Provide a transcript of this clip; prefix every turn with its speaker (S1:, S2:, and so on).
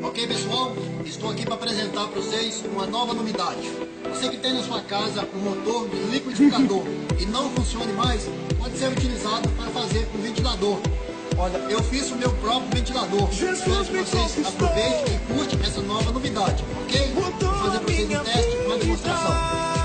S1: Ok, pessoal? Estou aqui para apresentar para vocês uma nova novidade. Você que tem na sua casa um motor de liquidificador e não funcione mais, pode ser utilizado para fazer com ventilador. Olha, eu fiz o meu próprio ventilador. Espero que vocês aproveitem e curtem essa nova novidade, ok? Vou fazer para vocês um teste, uma demonstração.